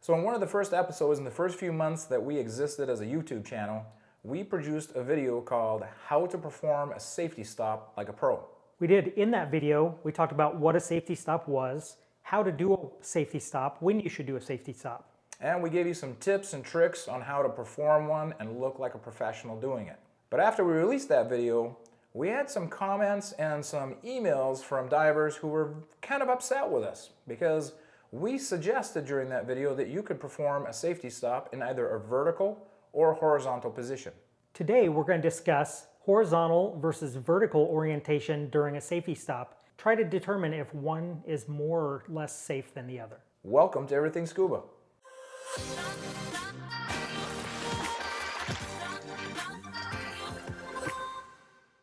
So in one of the first episodes, in the first few months that we existed as a YouTube channel, we produced a video called How to Perform a Safety Stop Like a Pro. We did. In that video, we talked about what a safety stop was, how to do a safety stop, when you should do a safety stop. And we gave you some tips and tricks on how to perform one and look like a professional doing it. But after we released that video, we had some comments and some emails from divers who were kind of upset with us because we suggested during that video that you could perform a safety stop in either a vertical or horizontal position. Today, we're going to discuss horizontal versus vertical orientation during a safety stop. Try to determine if one is more or less safe than the other. Welcome to Everything Scuba.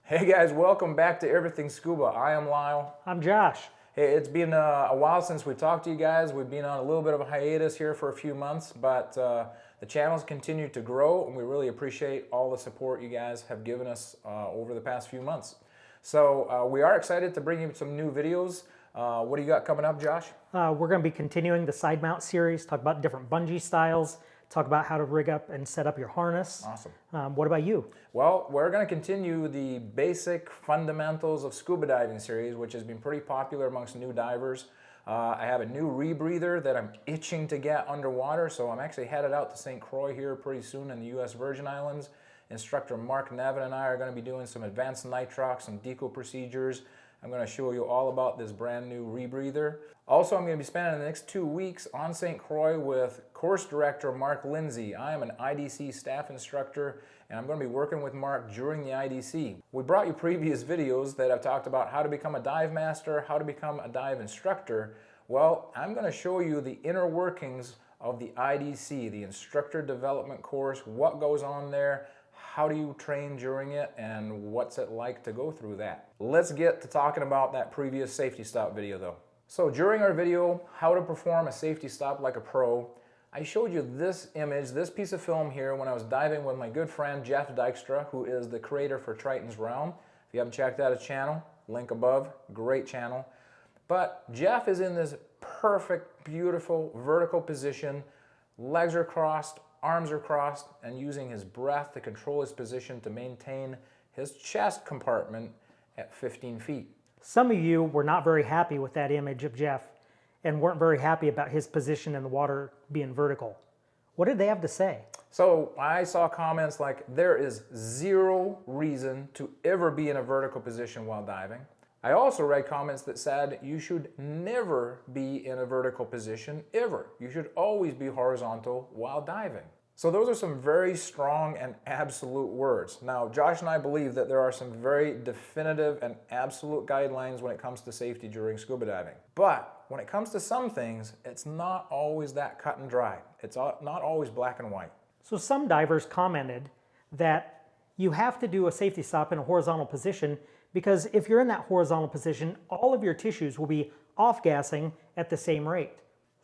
Hey guys, welcome back to Everything Scuba. I am Lyle. I'm Josh. Hey, it's been a while since we talked to you guys. We've been on a little bit of a hiatus here for a few months, but the channel's continued to grow, and we really appreciate all the support you guys have given us over the past few months. So we are excited to bring you some new videos. What do you got coming up, Josh? We're going to be continuing the side mount series, talk about different bungee styles, talk about how to rig up and set up your harness. Awesome. What about you? Well, we're going to continue the basic fundamentals of scuba diving series, which has been pretty popular amongst new divers. I have a new rebreather that I'm itching to get underwater, so I'm actually headed out to St. Croix here pretty soon in the U.S. Virgin Islands. Instructor Mark Nevin and I are going to be doing some advanced nitrox and deco procedures. I'm going to show you all about this brand new rebreather. Also, I'm going to be spending the next 2 weeks on St. Croix with course director Mark Lindsay. I am an IDC staff instructor, and I'm going to be working with Mark during the IDC. We brought you previous videos that I've talked about how to become a dive master, how to become a dive instructor. Well, I'm going to show you the inner workings of the IDC, the instructor development course, what goes on there, how do you train during it, and what's it like to go through that. Let's get to talking about that previous safety stop video though. So during our video, how to perform a safety stop like a pro, I showed you this image, this piece of film here when I was diving with my good friend Jeff Dykstra, who is the creator for Triton's Realm. If you haven't checked out his channel, link above, great channel. But Jeff is in this perfect, beautiful vertical position, legs are crossed, arms are crossed, and using his breath to control his position to maintain his chest compartment at 15 feet. Some of you were not very happy with that image of Jeff and weren't very happy about his position in the water being vertical. What did they have to say? So I saw comments like, there is zero reason to ever be in a vertical position while diving. I also read comments that said you should never be in a vertical position ever. You should always be horizontal while diving. So those are some very strong and absolute words. Now, Josh and I believe that there are some very definitive and absolute guidelines when it comes to safety during scuba diving. But when it comes to some things, it's not always that cut and dry. It's not always black and white. So some divers commented that you have to do a safety stop in a horizontal position because if you're in that horizontal position, all of your tissues will be off-gassing at the same rate.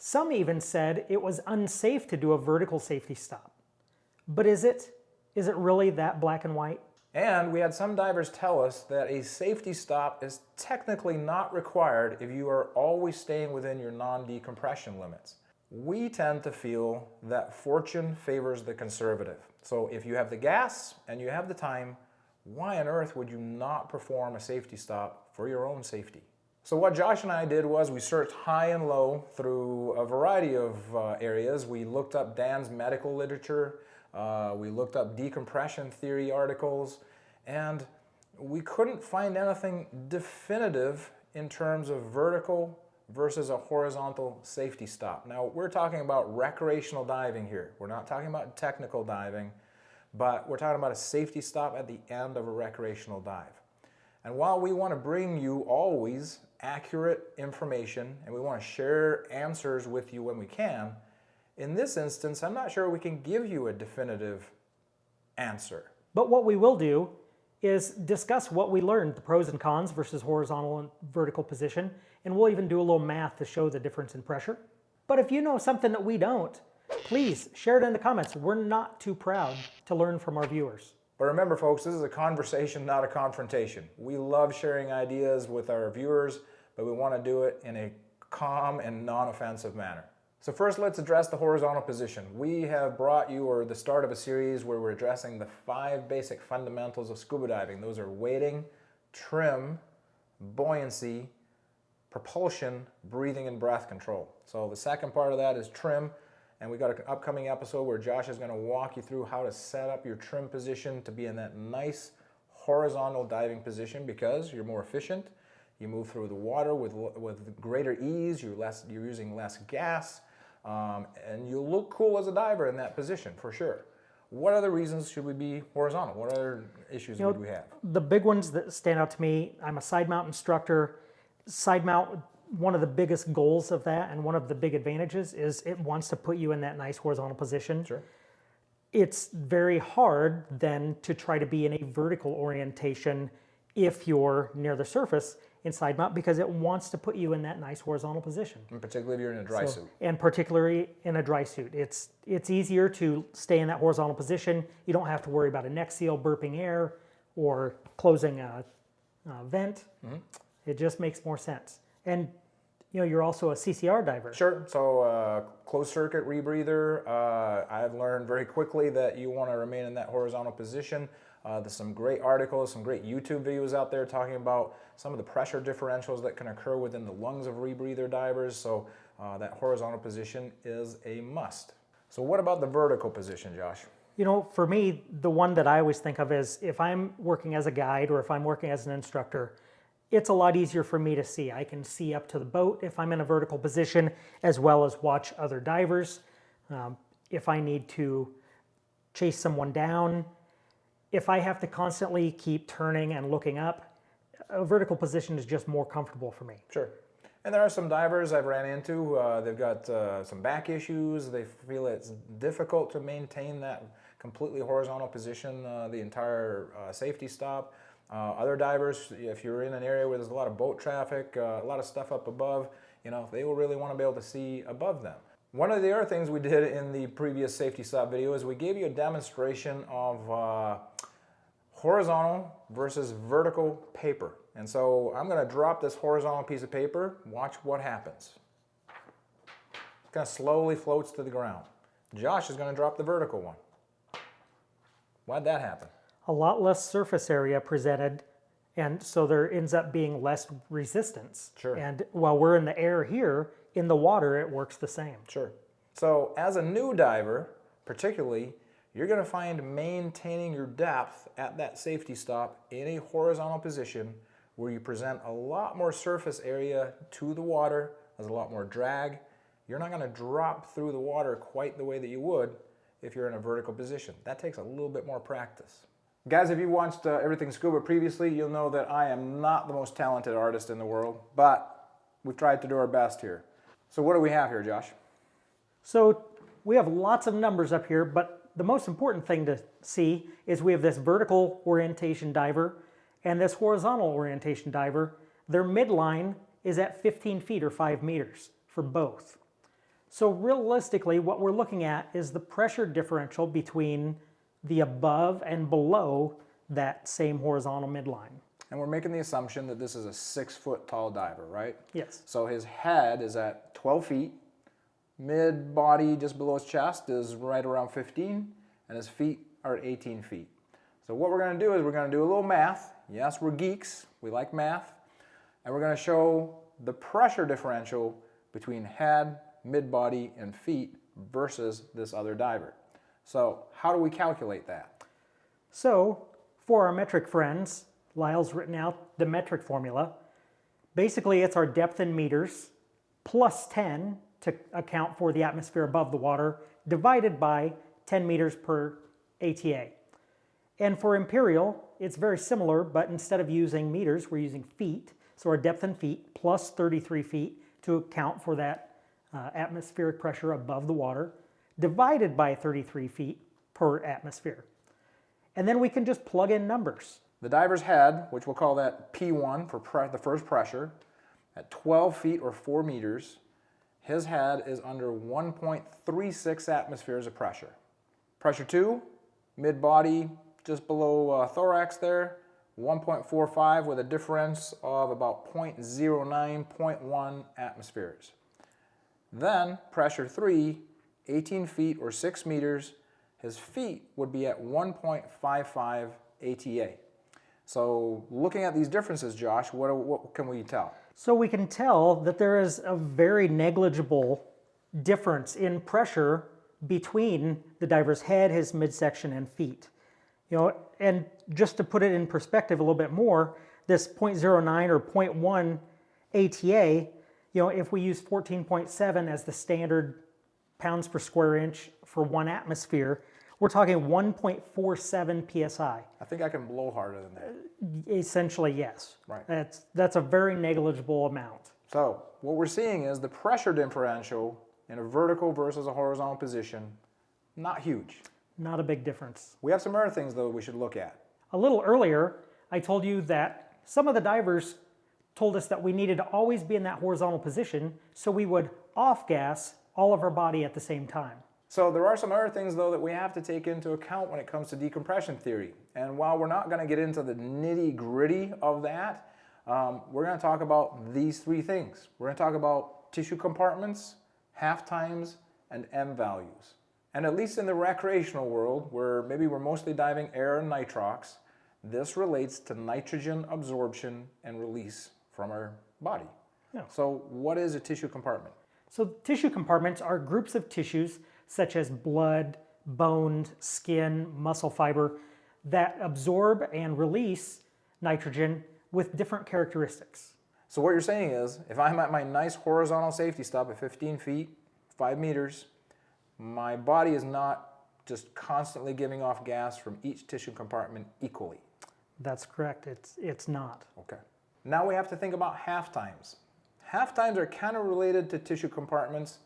Some even said it was unsafe to do a vertical safety stop. But is it? Is it really that black and white? And we had some divers tell us that a safety stop is technically not required if you are always staying within your non-decompression limits. We tend to feel that fortune favors the conservative. So if you have the gas and you have the time, why on earth would you not perform a safety stop for your own safety? So what Josh and I did was we searched high and low through a variety of areas. We looked up Dan's medical literature, we looked up decompression theory articles, and we couldn't find anything definitive in terms of vertical versus a horizontal safety stop. Now, we're talking about recreational diving here. We're not talking about technical diving, but we're talking about a safety stop at the end of a recreational dive. And while we want to bring you always accurate information and we want to share answers with you when we can, in this instance, I'm not sure we can give you a definitive answer. But what we will do is discuss what we learned, the pros and cons versus horizontal and vertical position, and we'll even do a little math to show the difference in pressure. But if you know something that we don't, please share it in the comments. We're not too proud to learn from our viewers. But remember, folks, this is a conversation, not a confrontation. We love sharing ideas with our viewers, but we want to do it in a calm and non-offensive manner. So first, let's address the horizontal position. We have brought you, or the start of a series where we're addressing the 5 basic fundamentals of scuba diving. Those are weighting, trim, buoyancy, propulsion, breathing, and breath control. So the second part of that is trim, and we got an upcoming episode where Josh is going to walk you through how to set up your trim position to be in that nice horizontal diving position, because you're more efficient, you move through the water with greater ease, you're using less gas, and you look cool as a diver in that position for sure. What other reasons should we be horizontal? What other issues would we have? The big ones that stand out to me, I'm a side mount instructor. Side mount, one of the biggest goals of that and one of the big advantages is it wants to put you in that nice horizontal position. Sure. It's very hard then to try to be in a vertical orientation if you're near the surface in side mount, because it wants to put you in that nice horizontal position. And particularly if you're in a dry suit. And particularly in a dry suit. It's easier to stay in that horizontal position. You don't have to worry about a neck seal burping air or closing a vent. Mm-hmm. It just makes more sense. And you're also a CCR diver. Sure. So closed circuit rebreather. I've learned very quickly that you want to remain in that horizontal position. There's some great articles, some great YouTube videos out there talking about some of the pressure differentials that can occur within the lungs of rebreather divers. So that horizontal position is a must. So what about the vertical position, Josh? For me, the one that I always think of is if I'm working as a guide or if I'm working as an instructor, it's a lot easier for me to see. I can see up to the boat if I'm in a vertical position, as well as watch other divers. If I need to chase someone down, if I have to constantly keep turning and looking up, a vertical position is just more comfortable for me. Sure. And there are some divers I've ran into, they've got some back issues. They feel it's difficult to maintain that completely horizontal position the entire safety stop. Other divers, if you're in an area where there's a lot of boat traffic, a lot of stuff up above, they will really want to be able to see above them. One of the other things we did in the previous safety stop video is we gave you a demonstration of horizontal versus vertical paper. And so I'm going to drop this horizontal piece of paper. Watch what happens. It kind of slowly floats to the ground. Josh is going to drop the vertical one. Why'd that happen? A lot less surface area presented, and so there ends up being less resistance. Sure. And while we're in the air here, in the water, it works the same. Sure. So as a new diver, particularly, you're going to find maintaining your depth at that safety stop in a horizontal position where you present a lot more surface area to the water, there's a lot more drag. You're not going to drop through the water quite the way that you would if you're in a vertical position. That takes a little bit more practice. Guys, if you watched Everything Scuba previously, you'll know that I am not the most talented artist in the world, but we've tried to do our best here. So what do we have here, Josh? So we have lots of numbers up here, but the most important thing to see is we have this vertical orientation diver and this horizontal orientation diver. Their midline is at 15 feet or 5 meters for both. So realistically, what we're looking at is the pressure differential between the above and below that same horizontal midline. And we're making the assumption that this is a 6-foot tall diver, right? Yes. So his head is at 12 feet, mid-body just below his chest is right around 15, and his feet are at 18 feet. So what we're going to do is we're going to do a little math. Yes, we're geeks, we like math, and we're going to show the pressure differential between head, mid-body, and feet versus this other diver. So how do we calculate that? So for our metric friends, Lyell's written out the metric formula. Basically, it's our depth in meters plus 10 to account for the atmosphere above the water divided by 10 meters per ATA. And for imperial, it's very similar, but instead of using meters, we're using feet. So our depth in feet plus 33 feet to account for that atmospheric pressure above the water divided by 33 feet per atmosphere. And then we can just plug in numbers. The diver's head, which we'll call that P1 for the first pressure, at 12 feet or 4 meters, his head is under 1.36 atmospheres of pressure. Pressure 2, mid-body, just below thorax there, 1.45 with a difference of about 0.09, 0.1 atmospheres. Then pressure 3, 18 feet or 6 meters, his feet would be at 1.55 ATA. So looking at these differences, Josh, what can we tell? So we can tell that there is a very negligible difference in pressure between the diver's head, his midsection, and feet. And just to put it in perspective a little bit more, this 0.09 or 0.1 ATA, if we use 14.7 as the standard pounds per square inch for 1 atmosphere, we're talking 1.47 psi. I think I can blow harder than that. Essentially, yes. Right. That's a very negligible amount. So what we're seeing is the pressure differential in a vertical versus a horizontal position, not huge. Not a big difference. We have some other things, though, we should look at. A little earlier, I told you that some of the divers told us that we needed to always be in that horizontal position so we would off-gas all of our body at the same time. So there are some other things, though, that we have to take into account when it comes to decompression theory. And while we're not going to get into the nitty-gritty of that, we're going to talk about these 3 things. We're going to talk about tissue compartments, half times, and M values. And at least in the recreational world, where maybe we're mostly diving air and nitrox, this relates to nitrogen absorption and release from our body. Yeah. So what is a tissue compartment? So tissue compartments are groups of tissues such as blood, bone, skin, muscle fiber that absorb and release nitrogen with different characteristics. So what you're saying is, if I'm at my nice horizontal safety stop at 15 feet, 5 meters, my body is not just constantly giving off gas from each tissue compartment equally. That's correct. It's not. Okay. Now we have to think about half times. Half times are kind of related to tissue compartments,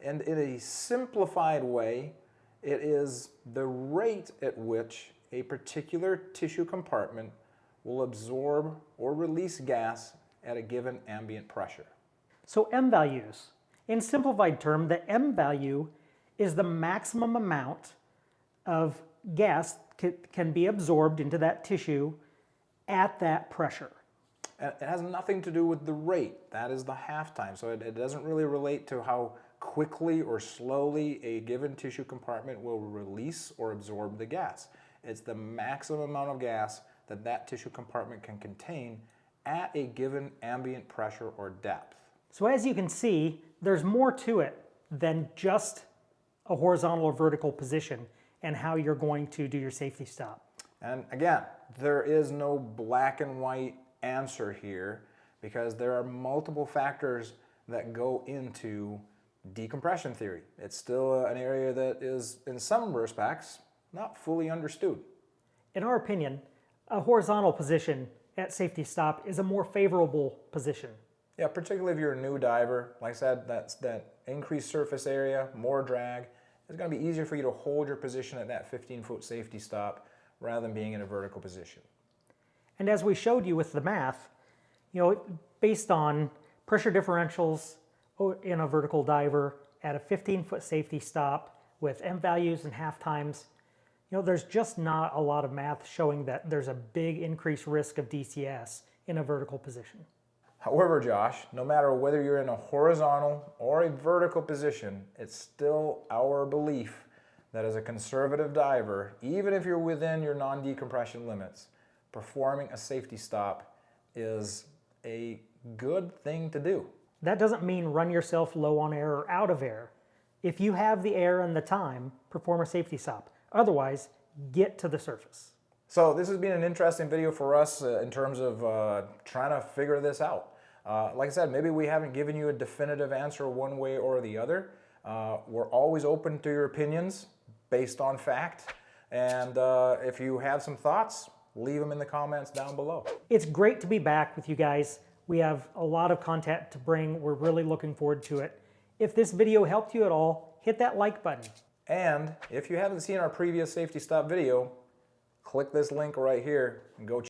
and in a simplified way, it is the rate at which a particular tissue compartment will absorb or release gas at a given ambient pressure. So M values. In simplified term, the M value is the maximum amount of gas can be absorbed into that tissue at that pressure. And it has nothing to do with the rate. That is the half time. So it doesn't really relate to how quickly or slowly a given tissue compartment will release or absorb the gas. It's the maximum amount of gas that that tissue compartment can contain at a given ambient pressure or depth. So as you can see, there's more to it than just a horizontal or vertical position and how you're going to do your safety stop. And again, there is no black and white answer here because there are multiple factors that go into decompression theory. It's still an area that is, in some respects, not fully understood. In our opinion, a horizontal position at safety stop is a more favorable position. Yeah, particularly if you're a new diver. Like I said, that increased surface area, more drag. It's going to be easier for you to hold your position at that 15-foot safety stop rather than being in a vertical position. And as we showed you with the math, based on pressure differentials in a vertical diver at a 15-foot safety stop with M values and half times, there's just not a lot of math showing that there's a big increased risk of DCS in a vertical position. However, Josh, no matter whether you're in a horizontal or a vertical position, it's still our belief that as a conservative diver, even if you're within your non-decompression limits, performing a safety stop is a good thing to do. That doesn't mean run yourself low on air or out of air. If you have the air and the time, perform a safety stop. Otherwise, get to the surface. So this has been an interesting video for us in terms of trying to figure this out. Like I said, maybe we haven't given you a definitive answer one way or the other. We're always open to your opinions based on fact. And if you have some thoughts, leave them in the comments down below. It's great to be back with you guys. We have a lot of content to bring. We're really looking forward to it. If this video helped you at all, hit that like button. And if you haven't seen our previous safety stop video, click this link right here and go check